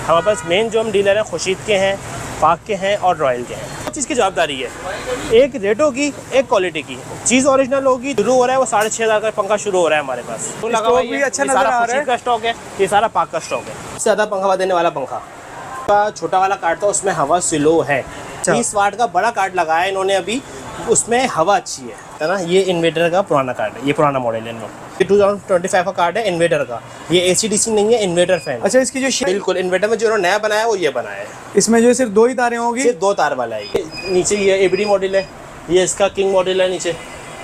हमारे पास मेन जो हम डीलर हैं खुर्शीद के हैं, पाक के हैं और रॉयल के हैं। हर चीज़ की जवाबदारी है, एक रेट होगी, एक क्वालिटी की चीज़ ओरिजिनल होगी। शुरू हो रहा है वो 6,500 का पंखा शुरू हो रहा है हमारे पास। तो लगा भी अच्छा नजर आ रहा है का स्टॉक है, ये सारा पाक का स्टॉक है। सबसे ज़्यादा पंखा देने वाला पंखा का छोटा वाला कार्ड था, उसमें हवा स्लो है। 30 वाट का बड़ा कार्ड लगाया इन्होंने अभी, उसमें हवा अच्छी है ना। ये इन्वर्टर का पुराना कार्ड है, ये पुराना मॉडल है। ये 2025 का कार्ड है इन्वर्टर का। ये AC/DC नहीं है, इन्वर्टर फैन। अच्छा, इसकी जो बिल्कुल इन्वर्टर में जो नया बनाया है वो ये बनाया है। इसमें जो सिर्फ 2 ही तारें होंगी, सिर्फ 2 तार वाला है। ये नीचे ये ABD मॉडल है, ये इसका किंग मॉडल है नीचे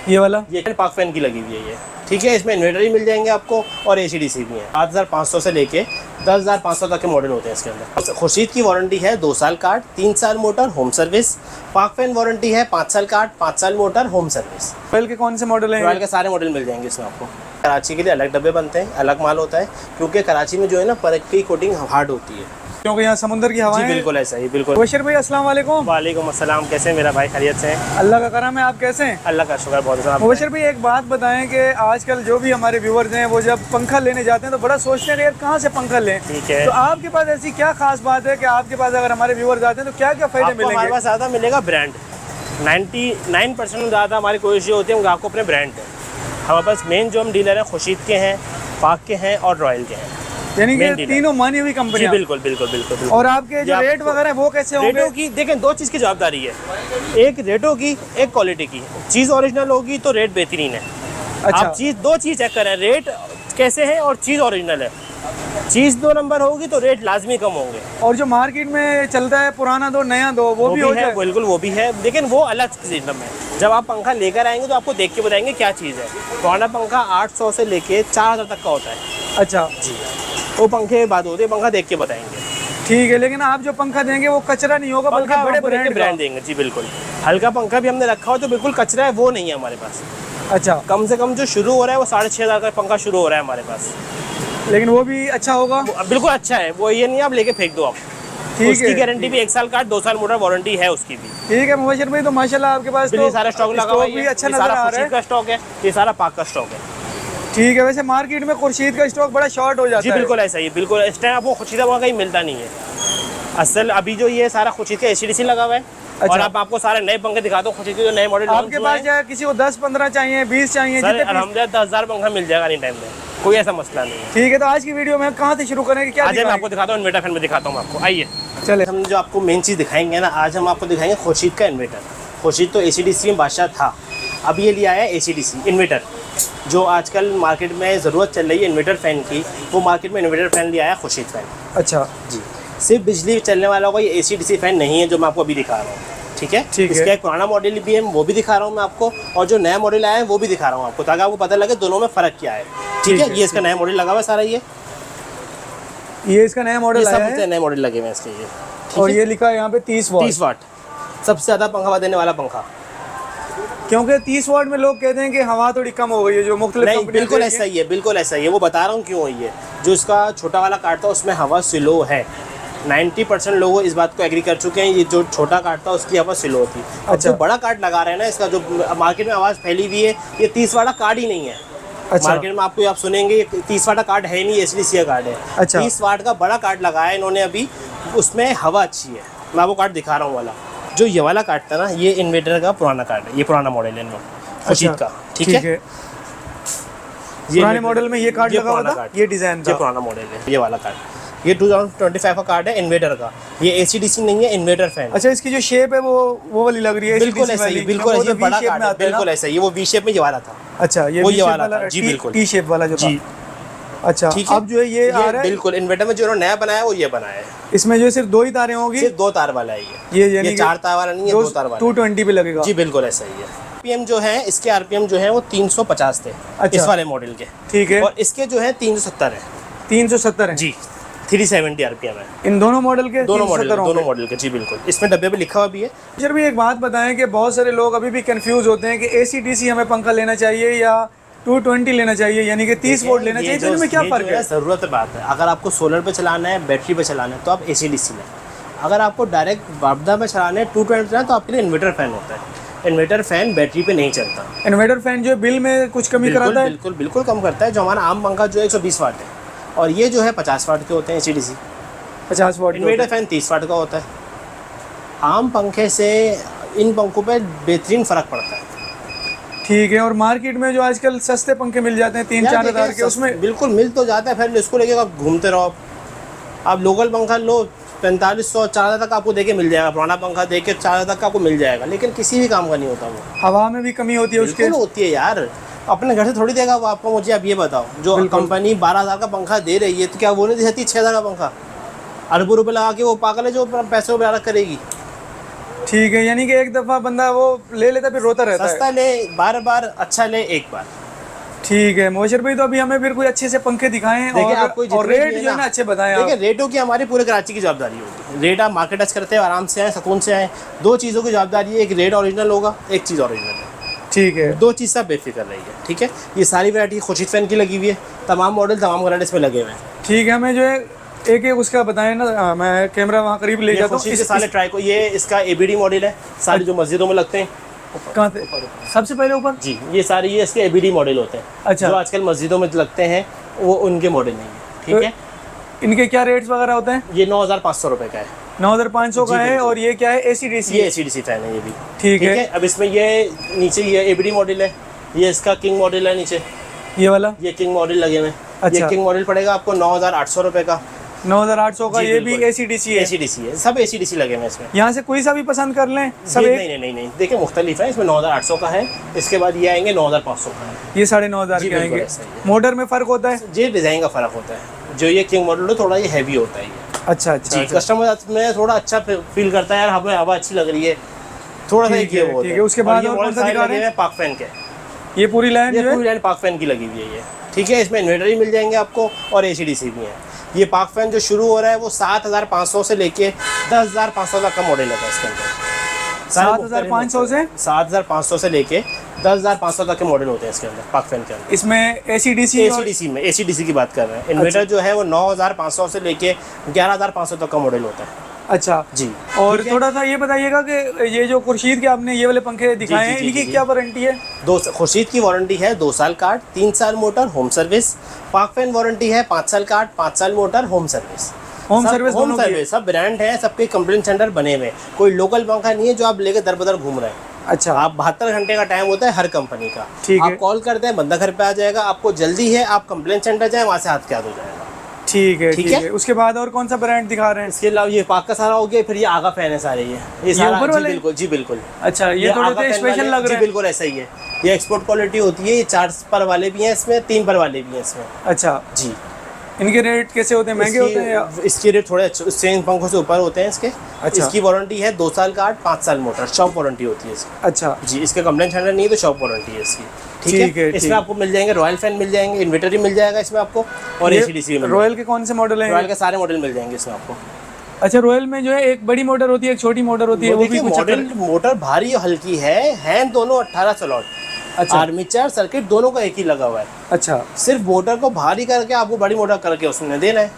ये वाला। ये पाक फैन की लगी हुई है ये, ठीक है। इसमें इन्वर्टर ही मिल जाएंगे आपको और AC/DC भी है। 8,500 से लेके 10,500 तक के मॉडल होते हैं इसके अंदर। खुर्शीद की वारंटी है 2 साल कार्ड, 3 साल मोटर, होम सर्विस। पाक फैन वारंटी है 5 साल कार्ड, 5 साल मोटर, होम सर्विस। रॉयल के कौन से मॉडल हैं? रॉयल के सारे मॉडल मिल जाएंगे इसमें आपको। कराची के लिए अलग डब्बे बनते हैं, अलग माल होता है, क्योंकि कराची में जो है ना परत की कोटिंग हार्ड होती है, क्योंकि यहाँ समुद्र की हवा है। बिल्कुल ऐसा ही, बिल्कुल। मुबशर भाई अस्सलाम वालेकुम। वालेकुम अस्सलाम, कैसे हैं मेरा भाई? खैरियत से हैं? अल्लाह का करम है, आप कैसे हैं? अल्लाह का शुक्र, बहुत अच्छा। मुबशर भाई एक बात बताएं कि आजकल जो भी हमारे व्यूवर्स हैं वो जब पंखा लेने जाते हैं तो बड़ा सोचते हैं कि यार कहाँ से पंखा लें। ठीक है, तो आपके पास ऐसी क्या खास बात है कि आपके पास अगर हमारे व्यूवर्स आते हैं तो क्या क्या फायदे मिलेंगे? हमारे पास ज़्यादा मिलेगा ब्रांड। 99% ज़्यादा हमारी कोशिश ये होती है हम आपको अपने ब्रांड है। हमारे पास मेन जो हम डीलर हैं खुर्शीद के हैं, पाक के हैं और रॉयल के हैं, यानी कि तीनों मानी हुई कंपनी। बिल्कुल बिल्कुल बिल्कुल। और आपके जो रेट वगैरह वो कैसे होंगे? रेटों की देखें, 2 चीज़ की जवाबदारी है, एक रेटों की, एक क्वालिटी की। चीज़ ओरिजिनल होगी तो रेट बेहतरीन है। अच्छा, आप चीज़ 2 चीज़ चेक करें, रेट कैसे है और चीज़ ओरिजिनल है। चीज़ 2 नंबर होगी तो रेट लाजमी कम होंगे। और जो मार्केट में चलता है पुराना दो नया दो वो भी हो है, बिल्कुल वो भी है, लेकिन वो अलग सिस्टम है। जब आप पंखा लेकर आएंगे तो आपको देख के बताएंगे क्या चीज़ है। पुराना पंखा 800 से लेके 4,000 तक का होता है। अच्छा जी, वो पंखे बात होती है, पंखा देख के बताएंगे। ठीक है, लेकिन आप जो पंखा देंगे वो कचरा नहीं होगा बल्कि बड़े ब्रांड देंगे। जी बिल्कुल। हल्का पंखा भी हमने रखा हो तो बिल्कुल कचरा है वो नहीं है हमारे पास। अच्छा, कम से कम जो शुरू हो रहा है वो 6,500 का पंखा शुरू हो रहा है हमारे पास, लेकिन वो भी अच्छा होगा। बिल्कुल अच्छा है वो, ये नहीं आप लेके फेंक दो आप। ठीक उसकी है, गारंटी भी 1 साल का, 2 साल मोटर वारंटी है उसकी भी। ठीक है मुबशर भाई, तो माशाल्लाह आपके पास तो सारा स्टॉक लगा हुआ है, भी अच्छा ये नजर सारा आ रहा खुर्शीद है। का स्टॉक है, ये सारा पाक का स्टॉक है। ठीक है, वैसे मार्केट में खुर्शीद का स्टॉक बड़ा शॉर्ट हो जाता है। जी बिल्कुल ऐसा ही, बिल्कुल। इस टाइम आपको खुर्शीद वहाँ कहीं मिलता नहीं है असल। अभी जो ये सारा खुर्शीद का AC/DC लगा हुआ है। अच्छा। और आपको सारे नए पंखे दिखाता हूँ खुर्शीद के जो नए मॉडल आपके पास चाहे किसी को 10-15 चाहिए, 20 चाहिए, अलहमदिल्ला 10,000 पंखा मिल जाएगा एनी टाइम में, कोई ऐसा मसला नहीं है। ठीक है, तो आज की वीडियो में कहाँ से शुरू करें? क्या आज मैं आपको दिखाता हूँ इन्वर्टर फैन में दिखाता हूँ आपको, आइए। चले, हम जो आपको मेन चीज़ दिखाएंगे ना, आज हम आपको दिखाएंगे खुर्शीद का इन्वर्टर। खुर्शीद तो AC/DC में बादशाह था, अब ये लिया है AC/DC इन्वर्टर। जो आजकल मार्केट में ज़रूरत चल रही है इन्वर्टर फ़ैन की, वो मार्केट में इन्वर्टर फ़ैन लिया है खुर्शीद फ़ैन। अच्छा जी, सिर्फ बिजली चलने वाला होगा, ये AC/DC फ़ैन नहीं है जो मैं आपको अभी दिखा रहा हूँ। ठीक है, इसका एक पुराना मॉडल भी है, वो भी दिखा रहा हूँ मैं आपको, और जो नया मॉडल आया है वो भी दिखा रहा हूँ आपको, ताकि आपको पता लगे दोनों में फ़र्क क्या है। ठीक है, ये इसका नया मॉडल लगा हुआ है सारा, ये इसका नया मॉडल आया है, नए मॉडल लगे हुए हैं इसके ये। और ये लिखा है यहाँ पे 30 वाट। सबसे ज़्यादा पंखा देने वाला पंखा, क्योंकि 30 वाट में लोग कहते हैं कि हवा थोड़ी कम हो गई है, जो मुख्तलिफ नहीं, बिल्कुल ऐसा ही है, बिल्कुल ऐसा ही है। वो बता रहा हूँ क्यों है ये। जो इसका छोटा वाला कार्ड था उसमें हवा स्लो है। 90% लोग इस बात को एग्री कर चुके हैं, ये जो छोटा कार्ड था उसकी हवा स्लो थी। अच्छा, जो बड़ा कार्ड लगा रहे हैं ना, इसका जो मार्केट में आवाज़ फैली हुई है, ये 30 वाला कार्ड ही नहीं है। अच्छा, मार्केट में आपको आप सुनेंगे 30 वाट का कार्ड है नहीं, AC/DC का कार्ड है। अच्छा, 30 वाट का बड़ा कार्ड लगाया इन्होंने अभी, उसमें हवा अच्छी है। मैं आपको कार्ड दिखा रहा हूँ वाला, जो ये वाला कार्ड था ना, ये इन्वर्टर का पुराना कार्ड है, ये पुराना मॉडल है खुर्शीद का। ठीक है, पुराने मॉडल में ये कार्ड लगा हुआ था, ये डिजाइन था, ये पुराना मॉडल है। ये वाला कार्ड, ये 2025 का कार्ड है इन्वर्टर का, ये AC/DC नहीं है, इन्वर्टर फैन। अच्छा, इसकी जो शेप है वो वाली लग रही है, बिल्कुल ऐसा ही, बिल्कुल ऐसा बड़ा कार्ड है, बिल्कुल ऐसा ही, वो V शेप में ये वाला था। अच्छा, ये वाला, जी बिल्कुल, T शेप वाला जो था। अच्छा, ठीक है, अब जो है ये आ रहा है, बिल्कुल इन्वर्टर में जो नया बनाया है वो ये बनाया है। इसमें जो सिर्फ 2 ही तारें होंगी, सिर्फ 2 तार वाला है ये 4 तार वाला नहीं है, 2 तार वाला 220 पे लगेगा। जी बिल्कुल ऐसा ही है। RPM जो है इसके, RPM जो है वो 350 थे। अच्छा, इस वाले मॉडल के। ठीक है, और इसके जो है 370 है। 370 है जी, 370 RPM है इन दोनों मॉडल के। दोनों मॉडल के, जी बिल्कुल। इसमें डब्बे पे लिखा हुआ भी है। सर भी एक बात बताएं कि बहुत सारे लोग अभी भी कंफ्यूज होते हैं कि AC/DC हमें पंखा लेना चाहिए या 220 लेना चाहिए, यानी कि 30 वोल्ट लेना चाहिए, तो इनमें क्या फ़र्क है? ज़रूरत बात है, अगर आपको सोलर पे चलाना है, बैटरी पे चलाना है तो आप AC/DC लें। अगर आपको डायरेक्ट वापदा में चलाना है, 220 चलाना है, तो आपके लिए इन्वर्टर फैन होता है। इन्वर्टर फैन बैटरी पे नहीं चलता। इन्वर्टर फैन जो बिल में कुछ कमी कराता है? बिल्कुल कम करता है। जो हमारा आम पंखा जो 120 वाट है, और ये जो है 50 वाट के होते हैं AC/DC। 50 वाट इन्वर्टर फैन 30 वाट का होता है। आम पंखे से इन पंखों पे बेहतरीन फ़र्क पड़ता है। ठीक है। और मार्केट में जो आजकल सस्ते पंखे मिल जाते हैं 3-4 हज़ार के, उसमें बिल्कुल मिल तो जाता है, फिर इसको लेके आप घूमते रहो। आप लोकल पंखा लो 4500 4000 तक आपको देके मिल जाएगा, पुराना पंखा देके 4000 तक आपको मिल जाएगा, लेकिन किसी भी काम का नहीं होता वो। हवा में भी कमी होती है उसके। बिल्कुल होती है यार, अपने घर से थोड़ी देगा वो आपको। मुझे आप ये बताओ, जो कंपनी 12,000 का पंखा दे रही है तो क्या वो नहीं दे सकती 6,000 का पंखा? अरबों रुपये लगा के वो पागल है जो पैसों पर अलग करेगी। ठीक है, यानी कि एक दफ़ा बंदा वो ले लेता फिर रोता रहता है। सस्ता ले बार बार, अच्छा ले एक बार। ठीक है मुबशर भाई, तो अभी हमें फिर कोई अच्छे से पंखे दिखाएं और रेट जो है ना अच्छे बताएं आप। देखिए रेटों की हमारी पूरे कराची की जवाबदारी होगी। रेट आप मार्केट टच करते हैं, आराम से आए, सुकून से आए। 2 चीज़ों की जवाबदारी है, एक रेट ओरिजिनल होगा, एक चीज़ ओरिजिनल है। ठीक है, 2 चीज़ सब बेफिक्र रहिए, ठीक है। ये सारी वैरायटी खुर्शीद फैन की लगी हुई है, तमाम मॉडल तमाम ब्रांड इसमें लगे हुए हैं। ठीक है, हमें जो है एक एक उसका बताएं ना, मैं कैमरा वहाँ करीब ले जाता हूँ। खुर्शीद के सारे ट्राई को, ये इसका ABD मॉडल है, सारे जो मस्जिदों में लगते हैं। कहाँ थे? सबसे पहले ऊपर जी, ये सारे ये इसके ABD मॉडल होते हैं। अच्छा। जो आजकल मस्जिदों में लगते हैं वो उनके मॉडल नहीं है, ठीक है। इनके क्या रेट्स वगैरह होते हैं? ये 9,500 रुपये का है। 9,500 का है। और ये क्या है? AC/DC? ये AC/DC फैन है ये भी। ठीक है। अब इसमें ये नीचे ये ABD मॉडल है, ये इसका किंग मॉडल है नीचे, ये वाला ये किंग मॉडल लगे हुए हैं। अच्छा। ये किंग मॉडल पड़ेगा आपको 9,800 रुपये का। 9,800 का। जी, ये भी बिल्कुल। AC/DC है? AC/DC है, सब AC/DC लगे हुए हैं इसमें। यहाँ से कोई सा भी पसंद कर लें सब जी, एक? नहीं, देखिए मुख्तलिफ है। इसमें 9,800 का है, इसके बाद ये आएंगे 9,500 का है। ये 9,500 जी, के बिल्कुल आएंगे। ऐसा ही है। मोटर में फ़र्क होता है? जी, डिज़ाइन का फ़र्क होता है। जो ये किंग मॉडल है थोड़ा ये हैवी होता है ये। अच्छा अच्छा। जी, कस्टमर में थोड़ा अच्छा फील करता है यार, हमें हवा अच्छी लग रही है, थोड़ा सा ठीक ये है, होता ठीक है। उसके बाद और कौन सा दिखा रहे हैं? पाक फैन के, ये पूरी लाइन ये जो है पूरी लाइन पाक फैन की लगी हुई है ये, ठीक है। इसमें इन्वर्टर ही मिल जाएंगे आपको और AC/DC भी है। ये पाक फैन जो शुरू हो रहा है वो 7,500 से लेके 10,500 तक का मॉडल है इसके अंदर। 7,500 से 7,500 से लेके 10,500 तक के मॉडल होते हैं इसके अंदर, पाक फैन के अंदर। इसमें AC/DC और AC/DC में AC/DC की बात कर रहे हैं। इन्वर्टर जो है वो 9,500 से लेके 11,500 तक का मॉडल होता है। अच्छा जी। और थोड़ा सा ये बताइएगा कि ये जो खुर्शीद के आपने ये वाले पंखे दिखाए हैं, इनकी क्या वारंटी है? खुर्शीद की वारंटी है 2 साल कार्ड, 3 साल मोटर, होम सर्विस। पाक फैन वारंटी है 5 साल कार्ड, 5 साल motor, home service. Home service home service सब ब्रांड है, सबके कंप्लेंट सेंटर बने हुए। कोई लोकल पंखा नहीं है जो आप लेके दर बदर घूम रहे हैं। अच्छा। आप 72 घंटे का टाइम होता है हर कंपनी का। ठीक है। आप कॉल करते हैं, बंदा घर पे आ जाएगा। आपको जल्दी है, आप कंप्लेंट सेंटर जाए, वहाँ से हाथ के हाथ हो जाएगा। ठीक है, ठीक ठीक है। है। उसके बाद और कौन सा ब्रांड दिखा रहे हैं? इसके अलावा ये पाक का सारा हो गया, फिर ये आगा फैन है सारे, ये सारा ऊपर जी वाले? बिल्कुल, जी बिल्कुल। अच्छा, ये थोड़े आगा से फैन स्पेशल वाले, लग जी रहे हैं। बिल्कुल ऐसा ही है। ये एक्सपोर्ट क्वालिटी होती है। ये 4 पर वाले भी हैं इसमें, 3 पर वाले भी हैं इसमें। अच्छा, जी। इनके रेट कैसे होते हैं? महंगे होते हैं या? इसके रेट थोड़े अच्छे इन पंखों से ऊपर होते हैं इसके। अच्छा। इसकी वारंटी है 2 साल कार्ड, 5 साल मोटर, शॉप वारंटी होती है इसकी। अच्छा जी, इसके कंप्लेंट सेंटर नहीं है तो शॉप वारंटी है इसकी, ठीक है। ठीक इसमें आपको मिल जाएंगे रॉयल फैन मिल जाएंगे, इन्वर्टर ही मिल जाएगा इसमें आपको, और AC/DC मिल रॉयल के कौन से मॉडल हैं? रॉयल के सारे मॉडल मिल जाएंगे इसमें आपको। अच्छा, रॉयल में जो है एक बड़ी मोटर होती है, एक छोटी मोटर होती है, वो भी देखिए कुछ मॉडल मोटर भारी और हल्की है दोनों 18 स्लॉट। अच्छा। आर्मीचर सर्किट दोनों का एक ही लगा हुआ है। अच्छा, सिर्फ मोटर को भारी करके आपको बड़ी मोटर करके उसमें देना है।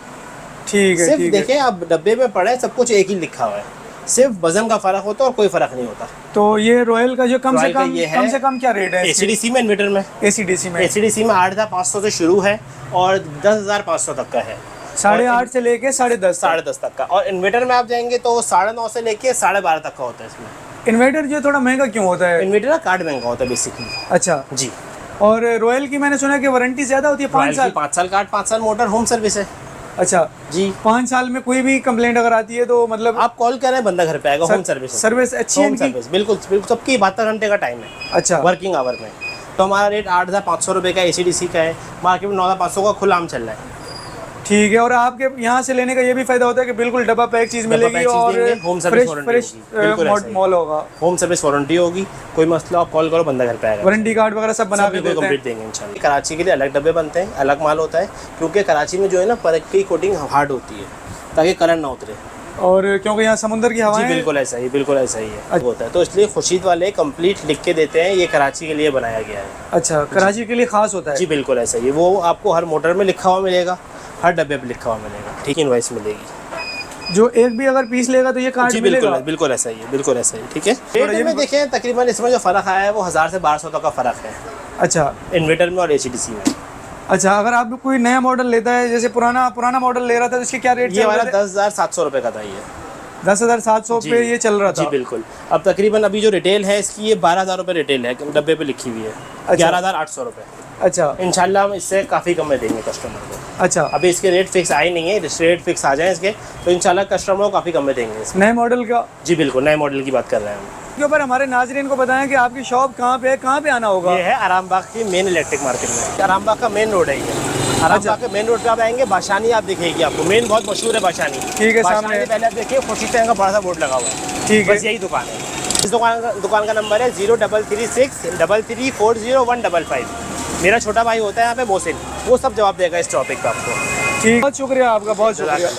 ठीक है, सिर्फ ठीक है। देखें आप डब्बे में पड़े, सब कुछ एक ही लिखा हुआ है, सिर्फ वजन का फर्क होता है और कोई फर्क नहीं होता। तो ये रॉयल का जो कम से रॉयल का कम ये है। कम से कम क्या रेट है? AC/DC में, इन्वर्टर में, AC/DC में AC/DC में 8,500 से शुरू है और 10,500 तक का है। 8.5 से लेके 10.5 10.5 तक का। और इन्वर्टर में आप जाएंगे तो 9.5 से लेके 12.5 तक का होता है इसमें। इन्वर्टर जो थोड़ा महंगा क्यों होता है? इन्वर्टर का कार्ड महंगा होता है बेसिकली। अच्छा। जी। और रॉयल की मैंने सुना है कि वारंटी ज्यादा होती है, 5 साल। 5 साल कार्ड, 5 साल मोटर, होम सर्विस है। अच्छा जी। 5 साल में कोई भी कंप्लेंट अगर आती है तो मतलब आप कॉल करें, बंदा घर पे आएगा। होम सर्विस, सर्विस अच्छी है होम इनकी? सर्विस बिल्कुल बिल्कुल सबकी 72 घंटे का टाइम है अच्छा। वर्किंग आवर में। तो हमारा रेट 8,500 रुपये का AC/DC का है, मार्केट में 9,500 का खुला आम चल रहा है। ठीक है। और आपके यहाँ से लेने का ये भी फायदा होता है कि बिल्कुल डब्बा पैक चीज़ मिलेगी और होम सर्विस फ्रेश मॉल होगा, होम सर्विस वारंटी होगी। कोई मसला आप कॉल करो, बंदा घर पे आएगा। वारंटी कार्ड वगैरह सब बना के देते हैं। कंप्लीट देंगे इंशाल्लाह। कराची के लिए अलग डब्बे बनते हैं, अलग माल होता है, क्योंकि कराची में जो है ना परख की कोटिंग हार्ड होती है ताकि कलर ना उतरे, और क्योंकि यहाँ समुद्र की हवाएं। जी बिल्कुल ऐसा ही, बिल्कुल ऐसा ही है होता है। तो इसलिए खुर्शीद वाले कंप्लीट लिख के देते हैं, ये कराची के लिए बनाया गया है। अच्छा, कराची के लिए खास होता है? जी बिल्कुल ऐसा ही है। वो आपको हर मोटर में लिखा हुआ मिलेगा, हर डब्बे पे लिखा हुआ मिलेगा, ठीक इनवॉइस मिलेगी। जो एक भी अगर पीस लेगा तो ये कार्ड जी मिलेगा? बिल्कुल बिल्कुल ऐसा ही है, बिल्कुल ऐसा ही, ठीक है। रेट में देखें तकरीबन इसमें जो फ़र्क आया है वो 1000 से 1200 तक का फ़र्क है। अच्छा। इन्वर्टर में और AC/DC में। अच्छा, अगर आप कोई नया मॉडल लेता है, जैसे पुराना मॉडल ले रहा था तो इसके क्या रेट ये वाला 10,700 रुपये का था ये। 10,700 पे ये चल रहा था। जी बिल्कुल। अब तकरीबन अभी जो रिटेल है इसकी ये 12,000 रुपये रिटेल है, डब्बे पे लिखी हुई है। 11,800 रुपये। अच्छा इंशाल्लाह हम इससे काफ़ी कम में देंगे कस्टमर को। अच्छा, अभी इसके रेट फिक्स आए नहीं है, रेट फिक्स आ जाए इसके तो इंशाल्लाह कस्टमर को काफ़ी कम में देंगे इसमें। नए मॉडल का। जी बिल्कुल, नए मॉडल की बात कर रहे हैं हम। के ऊपर हमारे नाजरीन को बताएं कि आपकी शॉप कहाँ पे है, कहाँ पे आना होगा। ये है आरामबाग की मेन इलेक्ट्रिक मार्केट में। आरामबाग का मेन रोड है ये। आरामबाग के मेन रोड पे आप आएंगे, बाशानी आप दिखेगी आपको, मेन बहुत मशहूर है बाशानी। ठीक है, बाशानी सामने पहले आप देखिए, खुर्शीद का बड़ा सा बोर्ड लगा हुआ है। ठीक है, बस यही दुकान है। इस दुकान का नंबर है 03363340 155। मेरा छोटा भाई होता है यहाँ पे मोहसिन, वो सब जवाब देगा इस टॉपिक पे आपको। ठीक, बहुत शुक्रिया आपका, बहुत शुक्रिया।